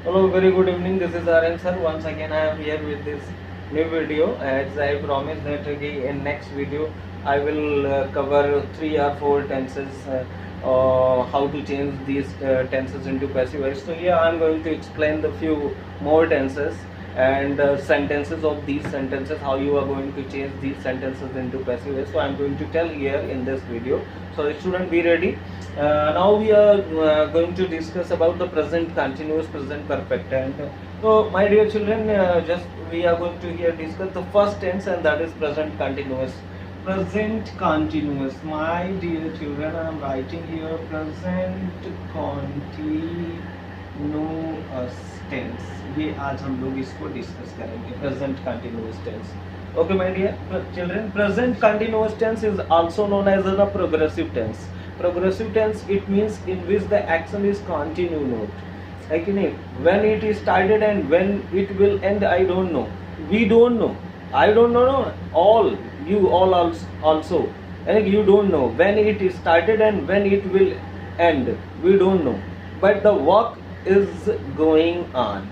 Hello, very good evening. This is Aryan sir. Once again, I am here with this new video. As I promised that in next video, I will cover 3 or 4 tenses. How to change these tenses into passive voice. So here I am going to explain the few more tenses and sentences of these sentences. How you are going to change these sentences into passive voice. So I am going to tell here in this video. So student, be ready. Now we are going to discuss about the present continuous, present perfect tense. So my dear children, just we are going to here discuss the first tense, and that is present continuous. Present continuous, my dear children, I am writing here present continuous tense. ये आज हम लोग इसको discuss करेंगे, present continuous tense. Okay my dear children, present continuous tense is also known as a progressive tense. Progressive tense, it means in which the action is continue note. है कि नहीं? When it is started and when it will end, I don't know. We don't know. I don't know. All you all also. And you don't know when it is started and when it will end. We don't know. But the work is going on.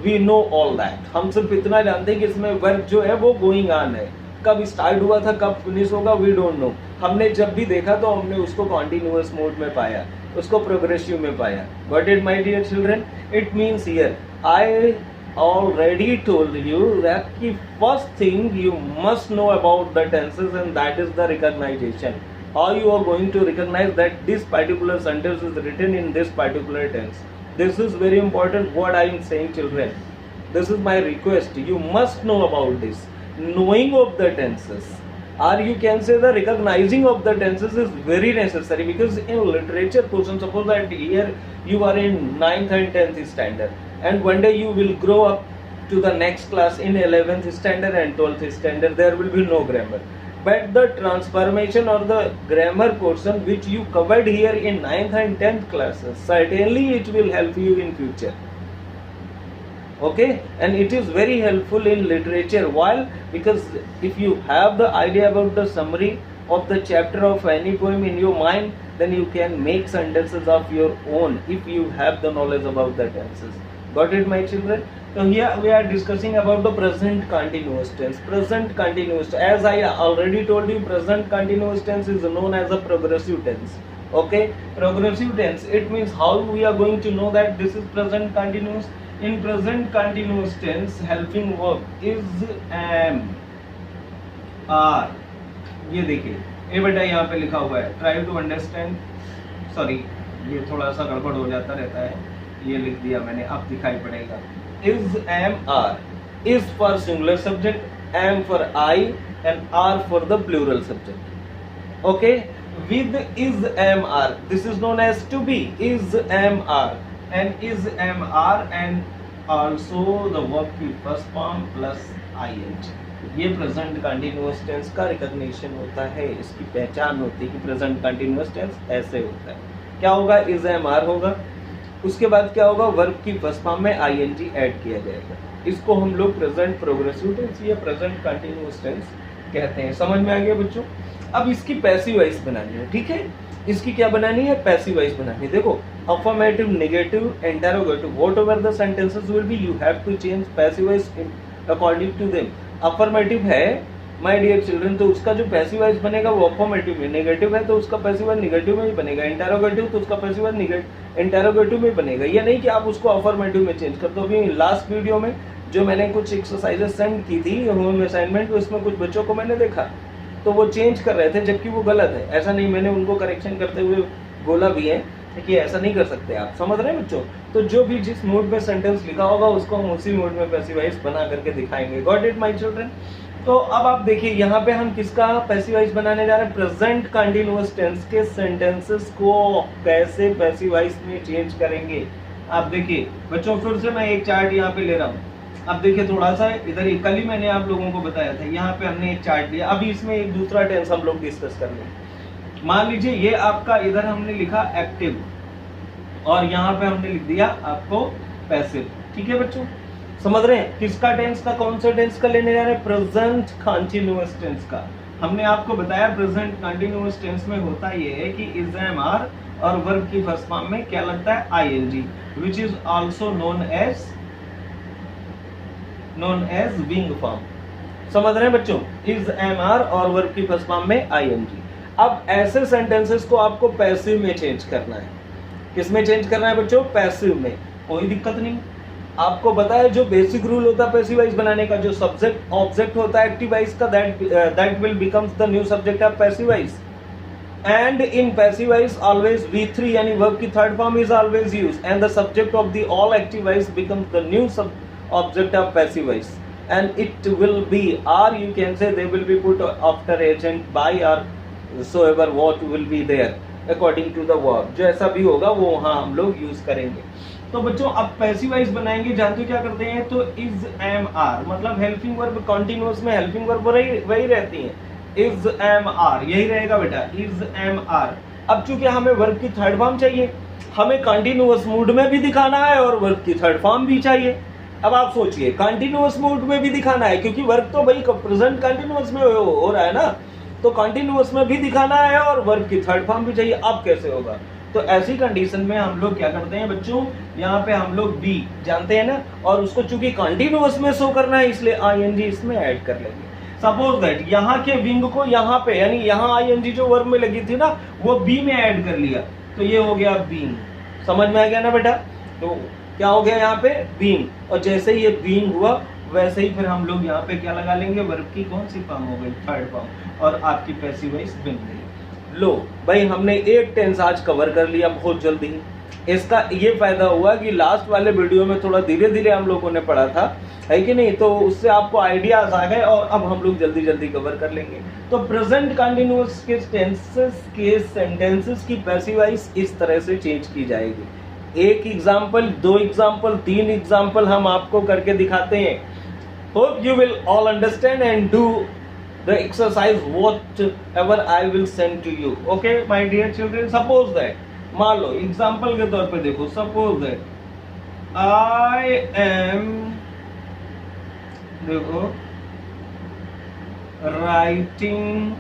We know all that. हम सिर्फ इतना जानते हैं कि इसमें work जो है वो गोइंग ऑन है. कब स्टार्ट हुआ था, कब फिनिश होगा, वी डोंट नो. हमने जब भी देखा तो हमने उसको कॉन्टिन्यूअस मोड में पाया, उसको प्रोग्रेसिव में पाया. Got it my dear children? It means here I already told you that the first thing you must know about the tenses, and that is the recognition. How you are going to recognize that this particular sentence is written in this particular tense. This is very important what I am saying, children. This is my request. You must know about this. Knowing of the tenses, or you can say the recognizing of the tenses, is very necessary, because in literature portion, suppose that here you are in 9th and 10th standard, and one day you will grow up to the next class in 11th standard and 12th standard. There will be no grammar, but the transformation or the grammar portion which you covered here in 9th and 10th classes, certainly it will help you in future. Okay, and it is very helpful in literature. While because if you have the idea about the summary of the chapter of any poem in your mind, then you can make sentences of your own if you have the knowledge about the tenses. Got it, my children? So here we are discussing about the present continuous tense. Present continuous, as I already told you, present continuous tense is known as a progressive tense. Okay, progressive tense, it means how we are going to know that this is present continuous. In present continuous tense, helping verb is am, are. ये देखिए, ये बेटा यहाँ पे लिखा हुआ है, try to understand. Sorry, ये थोड़ा सा गड़बड़ हो जाता रहता है, ये लिख दिया मैंने, अब दिखाई पड़ेगा. Is, am, are. Is for singular subject, am for I, and are for the plural subject. Okay, with is, am, are, this is known as to be. Is, am, are, and is, am, are, and also the verb की first form plus ing. ये present continuous tense का recognition होता है, इसकी पहचान होती है कि प्रेजेंट कंटिन्यूअस टेंस ऐसे होता है. क्या होगा? इज, एम, आर होगा. उसके बाद क्या होगा? वर्ब की फर्स्ट फॉर्म में आईएनजी ऐड किया जाएगा. इसको हम लोग प्रेजेंट प्रोग्रेसिव टेंस या प्रेजेंट कंटिन्यूअस टेंस कहते हैं. समझ में आ गया बच्चों? अब इसकी पैसिव वॉइस बनानी है. ठीक है, इसकी क्या बनानी है? पैसिव वॉइस बनानी है. देखो, affirmative, negative, interrogative, whatever the sentences will be, you have to change passive voice according to them. Affirmative है माय डियर चिल्ड्रन, तो उसका जो पैसिव वॉइस बनेगा वो अफर्मेटिव में. नेगेटिव है तो उसका पैसिव वॉइस नेगेटिव में ही बनेगा. इंटरोगेटिव तो उसका पैसिव वॉइस इंटरोगेटिव में बनेगा. ये नहीं कि आप उसको अफर्मेटिव में चेंज कर दो. अभी लास्ट वीडियो में जो मैंने कुछ एक्सरसाइजेस सेंड की थी होम असाइनमेंट, उसमें कुछ बच्चों को मैंने देखा तो वो चेंज कर रहे थे, जबकि वो गलत है. ऐसा नहीं, मैंने उनको करेक्शन करते हुए बोला भी है कि ऐसा नहीं कर सकते आप. समझ रहे हैं बच्चों? तो जो भी जिस मोड में सेंटेंस लिखा होगा उसको हम उसी मोड में पैसिव वॉइस बना करके दिखाएंगे. Got it my children? तो अब आप देखिए, यहाँ पे हम किसका पैसिव वॉइस बनाने जा रहे हैं? प्रेजेंट कंटिन्यूअस टेंस के सेंटेंसेस को कैसे पैसिव वॉइस में चेंज करेंगे. आप देखिए बच्चों, फिर से मैं एक चार्ट यहाँ पे ले रहा हूँ. अब देखिए थोड़ा सा इधर, कल ही मैंने आप लोगों को बताया था, यहाँ पे हमने एक चार्ट लिया. अभी इसमें एक दूसरा टेंस हम लोग डिस्कस कर लेंगे. मान लीजिए ये आपका, इधर हमने लिखा एक्टिव और यहाँ पे हमने लिख दिया आपको पैसिव. ठीक है बच्चों, समझ रहे हैं? किसका टेंस का, कौन सा टेंस का लेने जा रहे हैं? प्रेजेंट कंटिन्यूअस टेंस का. हमने आपको बताया प्रेजेंट कंटिन्यूअस टेंस में होता ये है कि इज एम आर और वर्ब की फर्स्ट फॉर्म में क्या लगता है ING, which is also known as ving form. समझ रहे हैं बच्चों, इज एम आर और वर्ब की फर्स्ट फॉर्म में आईएनजी। अब ऐसे सेंटेंसेस को आपको पैसिव में चेंज करना है। किस में चेंज करना है बच्चों? पैसिव में। कोई दिक्कत नहीं, आपको बताया जो बेसिक रूल होता है पैसिव वॉइस बनाने का, जो सब्जेक्ट ऑब्जेक्ट होता है एक्टिव वॉइस का, that will becomes the new subject of passive voice. And in passive voice always V3 यानी वर्ब की third form is always used and the subject of the all active voice becomes the new object of passive voice and it will be, or you can say they will be put after agent by or so ever what will be there according to the verb। जो ऐसा भी होगा वो वहाँ हम लोग use करेंगे। तो बच्चों अब पैसिव वॉइस बनाएंगे, जानते हो क्या करते हैं? तो इज एम आर मतलब हेल्पिंग वर्ब, कॉन्टिन्यूअस में हेल्पिंग वर्ब वही रहती है, इज एम आर यही रहेगा बेटा, इज एम आर। अब चूंकि हमें वर्ब की थर्ड फॉर्म चाहिए, हमें कंटिन्यूअस मूड में भी दिखाना है और वर्ब की थर्ड फॉर्म भी चाहिए। अब आप सोचिए कंटिन्यूअस मूड में भी दिखाना है क्योंकि वर्क तो भाई प्रेजेंट कंटिन्यूअस में हो रहा है ना, तो कंटिन्यूअस में भी दिखाना है और वर्क की थर्ड फॉर्म भी चाहिए। अब कैसे होगा? तो ऐसी कंडीशन में हम लोग क्या करते हैं बच्चों, यहाँ पे हम लोग बी जानते हैं ना, और उसको चूंकि कंटिन्यूअस में शो करना है इसलिए आईएनजी इसमें ऐड कर लेंगे। सपोज दैट यहाँ के विंग को यहाँ पे यानी यहाँ आईएनजी जो वर्ब में लगी थी ना वो बी में ऐड कर लिया, तो ये हो गया बीइंग। समझ में आ गया ना बेटा? तो क्या हो गया यहाँ पे? बीइंग। और जैसे ये बीइंग हुआ वैसे ही फिर हम लोग यहाँ पे क्या लगा लेंगे? वर्ब की कौन सी फॉर्म हो गई? थर्ड फॉर्म, और आपकी पैसिव वॉइस बन गई। लो भाई हमने एक टेंस आज कवर कर लिया बहुत जल्दी ही। इसका ये फायदा हुआ कि लास्ट वाले वीडियो में थोड़ा धीरे धीरे हम लोगों ने पढ़ा था, है कि नहीं? तो उससे आपको आइडियाज आ गए और अब हम लोग जल्दी जल्दी कवर कर लेंगे। तो प्रेजेंट कंटिन्यूअस के टेंसेस के सेंटेंसेस की पैसिव वॉइस इस तरह से चेंज की जाएगी। एक एग्जाम्पल, दो एग्जाम्पल, तीन एग्जाम्पल हम आपको करके दिखाते हैं। Hope you will all understand and do the exercise whatever I will send to you. Okay my dear children, suppose that, मान लो एग्जाम्पल के तौर पे देखो, सपोज दैट आई एम, देखो, राइटिंग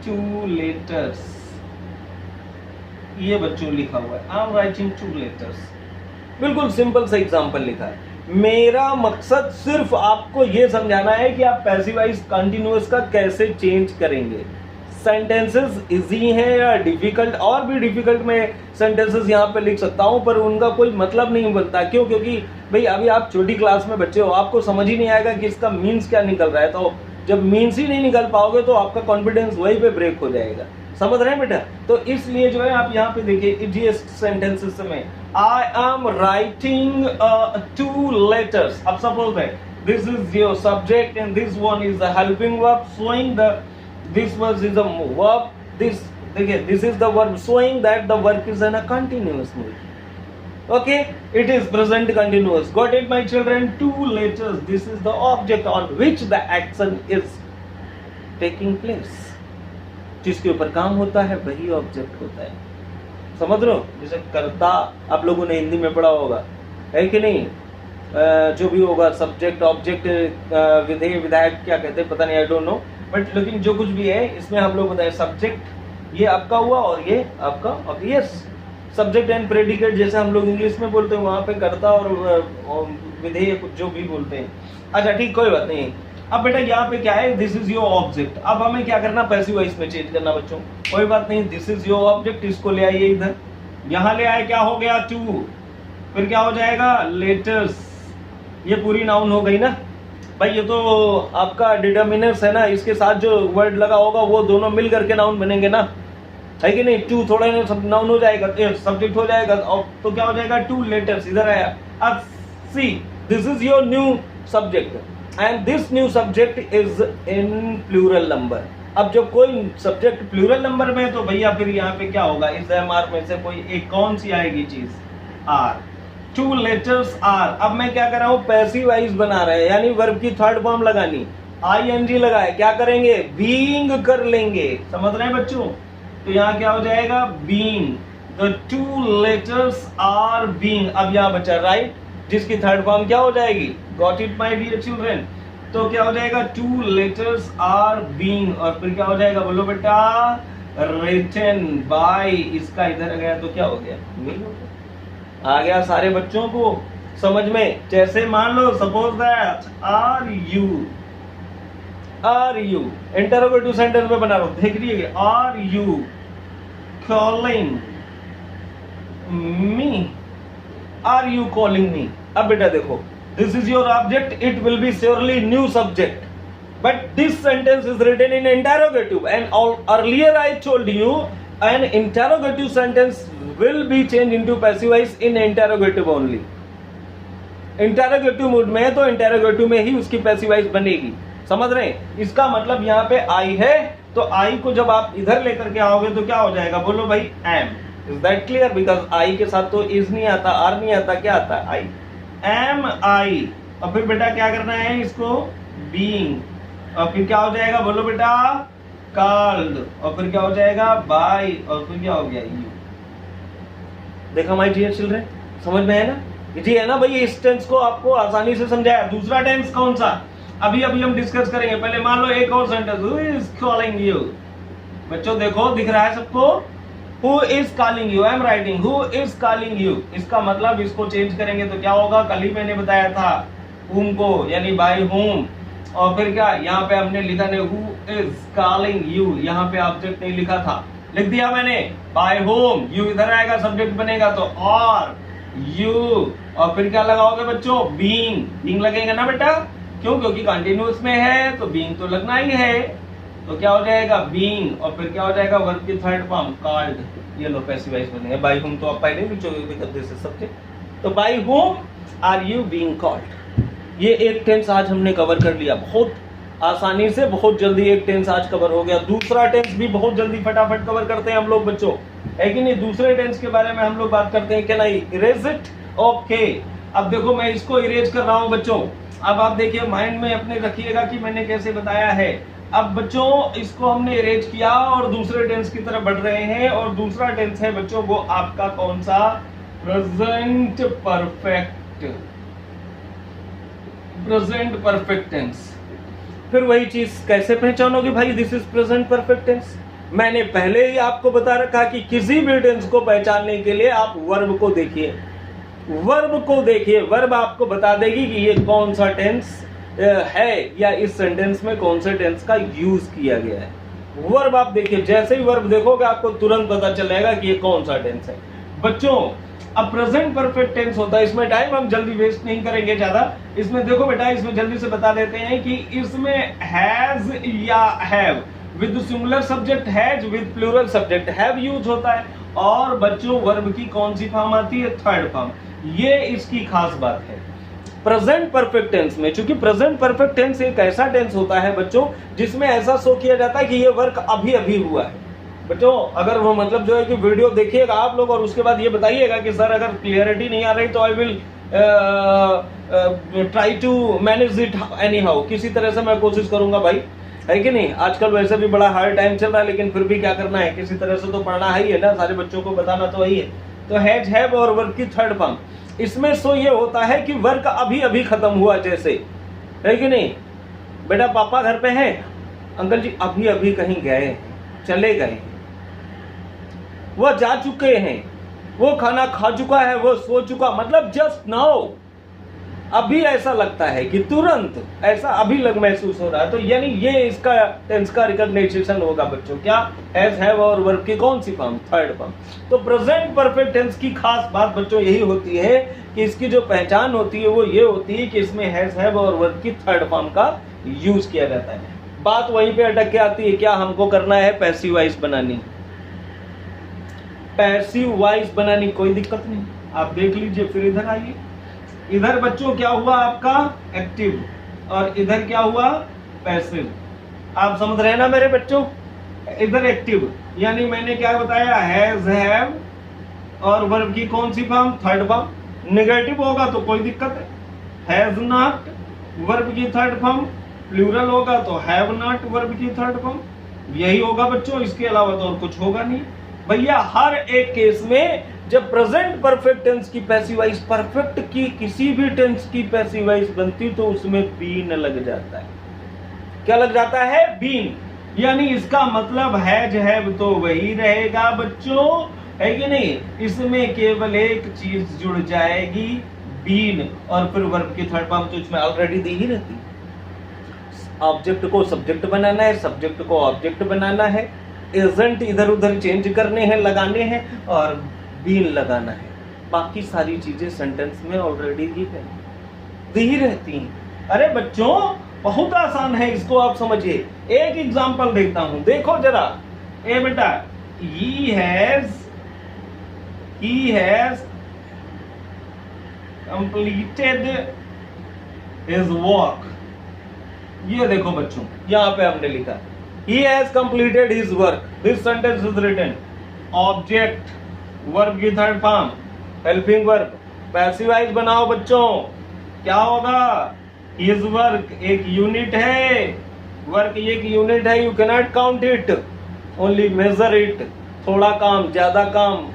2 लेटर्स, ये बच्चों लिखा हुआ है, आई एम राइटिंग 2 लेटर्स। बिल्कुल सिंपल सा एग्जांपल लिखा है। मेरा मकसद सिर्फ आपको ये समझाना है कि आप पैसिव वॉइस कंटिन्यूअस का कैसे चेंज करेंगे। सेंटेंसेस इजी हैं या डिफिकल्ट, और भी डिफिकल्ट में सेंटेंसेस यहाँ पे लिख सकता हूँ पर उनका कोई मतलब नहीं बनता। क्यों? क्योंकि भाई अभी आप छोटी क्लास में बच्चे हो, आपको समझ ही नहीं आएगा कि इसका मीन्स क्या निकल रहा है। तो जब मीन्स ही नहीं निकल पाओगे तो आपका कॉन्फिडेंस वहीं पे ब्रेक हो जाएगा। समझ रहे हैं बेटा? तो इसलिए जो है आप यहाँ पे देखिए इजीएस्ट सेंटेंसेस में आई एम राइटिंग 2 लेटर्स। अब suppose that this is your subject and this one is the helping verb showing the this verb is the verb, this देखिए this is the verb showing that the work is in a continuous mood. Okay, it is present continuous. Got it my children? 2 letters, this is the object on which the action is taking place. जिसके ऊपर काम होता है वही object होता है। समझ रहे हो? जैसे कर्ता आप लोगों ने हिंदी में पढ़ा होगा, है कि नहीं? जो भी होगा सब्जेक्ट ऑब्जेक्ट विधेय विधायक क्या कहते हैं पता नहीं, आई डोंट नो, बट लेकिन जो कुछ भी है इसमें हम लोग बताए सब्जेक्ट ये आपका हुआ और ये आपका यस सब्जेक्ट एंड प्रेडिकेट, जैसे हम लोग इंग्लिश में बोलते हैं वहां पे कर्ता और विधेय जो भी बोलते हैं। अच्छा ठीक, कोई बात नहीं। अब बेटा यहाँ पे क्या है? This is your object. अब हमें क्या करना? पैसिव वॉइस में चेंज करना बच्चों। कोई बात नहीं, दिस इज योर ऑब्जेक्ट, इसको ले आइए इधर, यहाँ ले आए, क्या हो गया? 2, फिर क्या हो जाएगा? लेटर्स। ये पूरी नाउन हो गई ना भाई, ये तो आपका डिटर्मिनर्स है ना, इसके साथ जो वर्ड लगा होगा वो दोनों मिल करके नाउन बनेंगे ना, है कि नहीं? 2 थोड़ा नाउन हो जाएगा, सब्जेक्ट हो जाएगा, तो क्या हो जाएगा? 2 लेटर्स इधर आया। अब see, this is your new subject and this new subject is in plural number। अब जब कोई सब्जेक्ट प्लूरल नंबर में है तो भैया फिर यहाँ पे क्या होगा? इस एमआर में से कोई एक कौन सी आएगी चीज? आर। 2 letters are. अब मैं क्या कर रहा हूँ? पैसिव वॉइस बना रहे हैं, यानी वर्ब की थर्ड फॉर्म लगानी, आईएनजी लगाए, क्या करेंगे? बीइंग कर लेंगे। समझ रहे हैं बच्चों? तो यहाँ क्या हो जाएगा? Being. The 2 letters are being. अब यहाँ बचा राइट, जिसकी थर्ड फॉर्म क्या हो जाएगी? Got it my dear children? तो क्या हो जाएगा, 2 letters are being, और फिर क्या हो जाएगा बोलो बेटा, written by, इसका इधर गया तो क्या हो गया, being हो गया। आ गया सारे बच्चों को समझ में। जैसे मान लो suppose that are you interrogative sentence में बना रहा हूं, देख लीजिए, are you calling me, are you calling me. अब बेटा देखो, this is your object, it will be surely new subject, but this sentence is written in interrogative, and earlier I told you an interrogative sentence will be changed into passive voice in interrogative only. Interrogative mood में है तो interrogative में ही उसकी passive voice बनेगी, समझ रहे हैं। इसका मतलब यहाँ पे आई है, तो आई को जब आप इधर लेकर के आओगे तो क्या हो जाएगा, बोलो भाई, am. Is that clear? Because I के साथ तो इज नहीं आता, आर नहीं आता, क्या आता है, आई, एम आई। और फिर बेटा क्या करना है इसको, बीइंग, और फिर क्या हो जाएगा बोलो बेटा, कॉल्ड, और फिर क्या हो जाएगा, बाय, और फिर क्या हो गया, यू। देखा माय डियर चिल्ड्रन, समझ में है ना? जी है ना भाई, इस टेंस को आपको आसानी से समझाया। दूसरा टेंस कौन सा, अभी हम डिस्कस करेंगे। पहले मान लो एक और sentence, who is calling you. बच्चों देखो, दिख रहा है सबको, who is calling you, I am writing who is calling you. इसका मतलब इसको चेंज करेंगे तो क्या होगा, कल ही मैंने बताया था, whom को यानी बाय whom, और फिर क्या यहाँ पे हमने लिखा नहीं, हु इज कॉलिंग यू, यहाँ पे ऑब्जेक्ट नहीं लिखा था, लिख दिया मैंने, बाय whom, यू इधर आएगा, सब्जेक्ट बनेगा तो और यू, और फिर क्या लगाओगे बच्चों, बीइंग लगेगा ना बेटा, क्यों, क्योंकि कंटिन्यूअस में है तो बीइंग तो लगना ही है, तो क्या हो जाएगा, बीइंग, और फिर क्या हो जाएगा, वर्ब की थर्ड फॉर्म कॉल्ड। ये लो पैसिव वॉइस बनेगा, बाय whom तो आप पहले भी सब्जेक्ट, तो by whom are you being called. ये एक टेंस आज हमने कवर कर लिया, बहुत आसानी से, बहुत जल्दी एक टेंस आज कवर हो गया। दूसरा टेंस भी बहुत जल्दी फटाफट कवर करते हैं हम लोग बच्चों, है कि नहीं? दूसरे टेंस के बारे में हम लोग बात करते हैं, क्या नहीं, इरेज इट, ओके। अब देखो मैं इसको इरेज कर रहा हूं बच्चों, अब आप देखिए माइंड में अपने रखिएगा कि मैंने कैसे बताया है। अब बच्चों इसको हमने इरेज किया और दूसरे टेंस की तरफ बढ़ रहे हैं, और दूसरा टेंस है बच्चों वो आपका कौन सा, present perfect, present perfect tense. फिर वही चीज कैसे पहचानोगे भाई, this is present perfect tense. मैंने पहले ही आपको बता रखा कि किसी भी टेंस को पहचानने के लिए आप वर्ब को देखिए, वर्ब को देखिए, वर्ब आपको बता देगी कि ये कौन सा टेंस है, या इस सेंटेंस में कौन से टेंस का यूज किया गया है। वर्ब आप देखिए, जैसे ही वर्ब देखोगे आपको तुरंत पता चलेगा कि ये कौन सा टेंस है। बच्चों अब प्रेजेंट परफेक्ट टेंस होता है, इसमें टाइम हम जल्दी वेस्ट नहीं करेंगे ज्यादा। इसमें देखो बेटा, इसमें जल्दी से बता देते हैं कि इसमें हैज या have with singular subject, has with plural subject, have use होता है, और बच्चों वर्ब की कौन सी फॉर्म आती है, थर्ड फॉर्म। ये इसकी खास बात है प्रेजेंट परफेक्ट टेंस में, क्योंकि प्रेजेंट परफेक्ट टेंस एक ऐसा टेंस होता है बच्चों जिसमें ऐसा शो किया जाता है कि ये वर्क अभी अभी हुआ है। बच्चों अगर वो मतलब जो है कि वीडियो देखिएगा आप लोग और उसके बाद ये बताइएगा कि सर अगर क्लियरिटी नहीं आ रही तो I will try to manage it anyhow, किसी तरह से मैं कोशिश करूंगा भाई, है कि नहीं? आजकल वैसे भी बड़ा हार्ड टाइम चल रहा है, लेकिन फिर भी क्या करना है, किसी तरह से तो पढ़ना ही है ना, सारे बच्चों को बताना तो वही है। तो हैज, हैव और वर्क की थर्ड फॉर्म, इसमें सो ये होता है कि वर्क अभी अभी खत्म हुआ, जैसे, है कि नहीं? बेटा पापा घर पे हैं, अंकल जी अभी अभी कहीं गए, चले गए, वो जा चुके हैं, वो खाना खा चुका है, वो सो चुका, मतलब जस्ट नाउ, अभी ऐसा लगता है कि तुरंत ऐसा अभी लग महसूस हो रहा है। तो यानी ये इसका टेंस का रिकॉग्निशन होगा बच्चों, क्या, हैज, हैव और वर्ब की कौन सी फॉर्म, थर्ड फॉर्म। तो प्रेजेंट परफेक्ट टेंस की खास बात बच्चों यही होती है कि इसकी जो पहचान होती है वो ये होती है कि इसमें हैज, हैव और वर्ब की थर्ड फॉर्म का यूज किया जाता है। बात वहीं पे अटक के आती है, क्या हमको करना है, पैसिव वॉइस बनानी, पैसिव वॉइस बनानी, कोई दिक्कत नहीं, आप देख लीजिए। फिर इधर आइए, इधर बच्चों क्या हुआ आपका एक्टिव, और इधर क्या हुआ पैसिव। आप समझ रहे हैं ना मेरे बच्चों? इधर एक्टिव यानी मैंने क्या बताया, हैज, हैव और वर्ब की कौन सी फॉर्म, थर्ड फॉर्म। नेगेटिव होगा तो कोई दिक्कत है, हैज नॉट वर्ब की थर्ड फॉर्म, प्लूरल होगा तो हैव नॉट वर्ब की थर्ड फॉर्म। यही होगा बच्चों, इसके अलावा तो और कुछ होगा नहीं भैया। हर एक केस में जब प्रेजेंट परफेक्ट टेंस की पैसिव वॉइस परफेक्ट की किसी भी टेंस की पैसिव वॉइस बनती तो उसमें बीन लग जाता है। क्या लग जाता है? बीन। यानी इसका मतलब हैव तो वही रहेगा बच्चों, है कि नहीं? इसमें केवल एक चीज जुड़ जाएगी, बीन, और फिर वर्ब की थर्ड फॉर्म तो इसमें ऑलरेडी दी ही रहती। ऑब्जेक्ट को सब्जेक्ट बनाना है, सब्जेक्ट को ऑब्जेक्ट बनाना है, एजेंट इधर उधर चेंज करने हैं, लगाने हैं, और बीन लगाना है। बाकी सारी चीजें सेंटेंस में ऑलरेडी दी ही रहती हैं। अरे बच्चों बहुत आसान है, इसको आप समझिए। एक एग्जांपल देता हूं, देखो जरा। ए बेटा, he has completed his work। ये देखो बच्चों, यहां पे हमने लिखा he has completed his work। This sentence is written object, verb की third form, helping verb, passive voice बनाओ बच्चों। क्या होगा? his work एक यूनिट है, वर्क एक यूनिट है, you cannot count it, only measure it. थोड़ा काम, ज्यादा काम,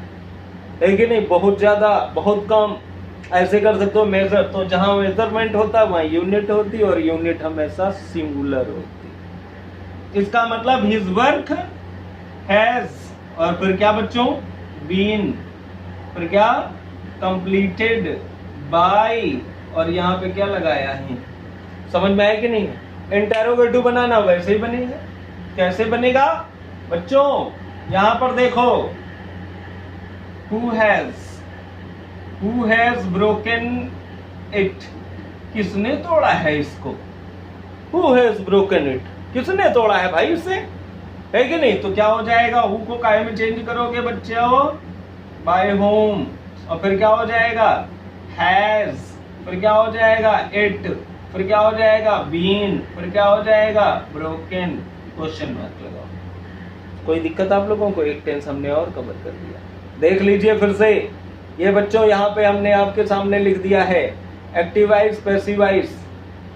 है कि नहीं? बहुत ज्यादा, बहुत कम, ऐसे कर सकते हो मेजर। तो जहां मेजरमेंट होता है वहां यूनिट होती, और यूनिट हमेशा सिंगुलर होती। इसका मतलब हिज वर्क हैज, और फिर क्या बच्चों? बीन, फिर क्या? कंप्लीटेड बाय, और यहाँ पे क्या लगाया है? समझ में आया कि नहीं? इंटेरोगेटिव बनाना वैसे ही बनेगा। कैसे बनेगा बच्चों? यहां पर देखो, who has broken it, किसने तोड़ा है इसको? who has broken it, किसने तोड़ा है भाई इसे, है कि नहीं? तो क्या हो जाएगा? who को काय में चेंज करोगे बच्चों? by whom, और फिर क्या हो जाएगा? has, फिर क्या हो जाएगा? it, फिर क्या हो जाएगा? been, फिर क्या हो जाएगा? broken। क्वेश्चन मार्क लगाओ। कोई दिक्कत आप लोगों को? एक टेंस हमने और कवर कर दिया। देख लीजिए फिर से। ये बच्चों यहाँ पे हमने आपके सामने लिख दिया है active voice, passive voice.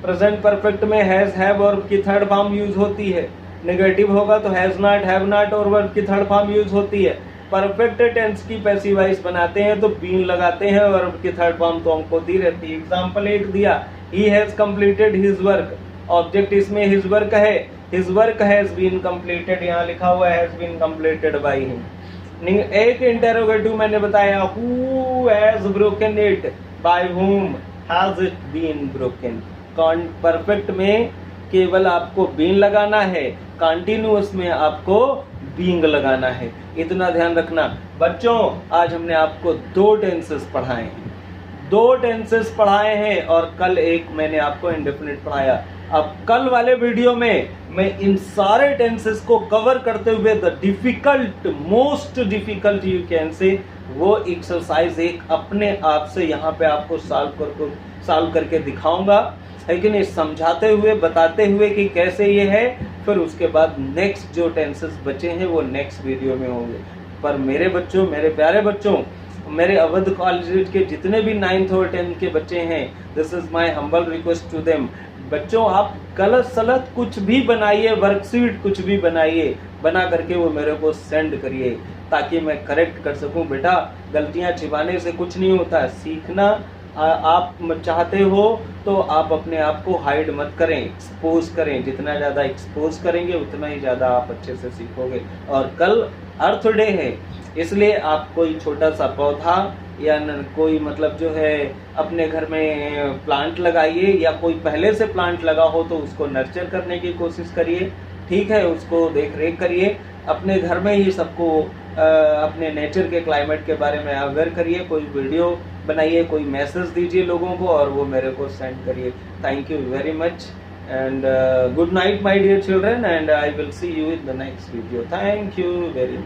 Present perfect में हैज, हैव और की थर्ड फॉर्म यूज होती है। नेगेटिव होगा तो हैज नॉट, हैव नॉट और वर्ब की थर्ड फॉर्म यूज होती है। परफेक्ट टेंस की पैसिव वॉइस बनाते हैं तो बीन लगाते हैं, वर्ब की थर्ड फॉर्म तो हमको दी रहती है। एग्जांपल एक दिया, he has completed his work, object इसमें his work है, his work has been completed, यहाँ लिखा हुआ है has been completed by him। एक इंटेरोगेटिव मैंने बताया, who has broken it, by whom has it been broken। Perfect में केवल आपको बीन लगाना है, कॉन्टिन्यूअस में आपको बीइंग लगाना है। इतना ध्यान रखना बच्चों। आज हमने आपको 2 टेंसेस पढ़ाए हैं, 2 टेंसेस पढ़ाए हैं, और कल एक मैंने आपको इंडेफिनिट पढ़ाया। अब कल वाले वीडियो में मैं इन सारे टेंसेस को कवर करते हुए the difficult, most difficult you can say, वो एक्सरसाइज एक अपने आप से यहाँ पे आपको सॉल्व करके दिखाऊंगा, है कि नहीं? समझाते हुए, बताते हुए कि कैसे ये है। फिर उसके बाद नेक्स्ट जो टेंसेस बचे हैं वो नेक्स्ट वीडियो में होंगे। पर मेरे बच्चों, मेरे प्यारे बच्चों, मेरे अवध कॉलेज के जितने भी 9th और 10th के बच्चे हैं, this is my humble request to them. बच्चों आप गलत सलत कुछ भी बनाइए, वर्कशीट कुछ भी बनाइए, बना करके वो मेरे को सेंड करिए ताकि मैं करेक्ट कर सकूं। बेटा गलतियां छिपाने से कुछ नहीं होता, सीखना आप चाहते हो तो आप अपने आप को हाइड मत करें, एक्सपोज करें। जितना ज़्यादा एक्सपोज करेंगे उतना ही ज़्यादा आप अच्छे से सीखोगे। और कल अर्थ डे है, इसलिए आप कोई छोटा सा पौधा या कोई मतलब जो है अपने घर में प्लांट लगाइए, या कोई पहले से प्लांट लगा हो तो उसको नर्चर करने की कोशिश करिए, ठीक है? उसको देख रेख करिए, अपने घर में ही सबको अपने नेचर के क्लाइमेट के बारे में अवेयर करिए। कोई वीडियो बनाइए, कोई मैसेज दीजिए लोगों को और वो मेरे को सेंड करिए। Thank you very much and good night my dear children, and I will see you in the next video. Thank you very much.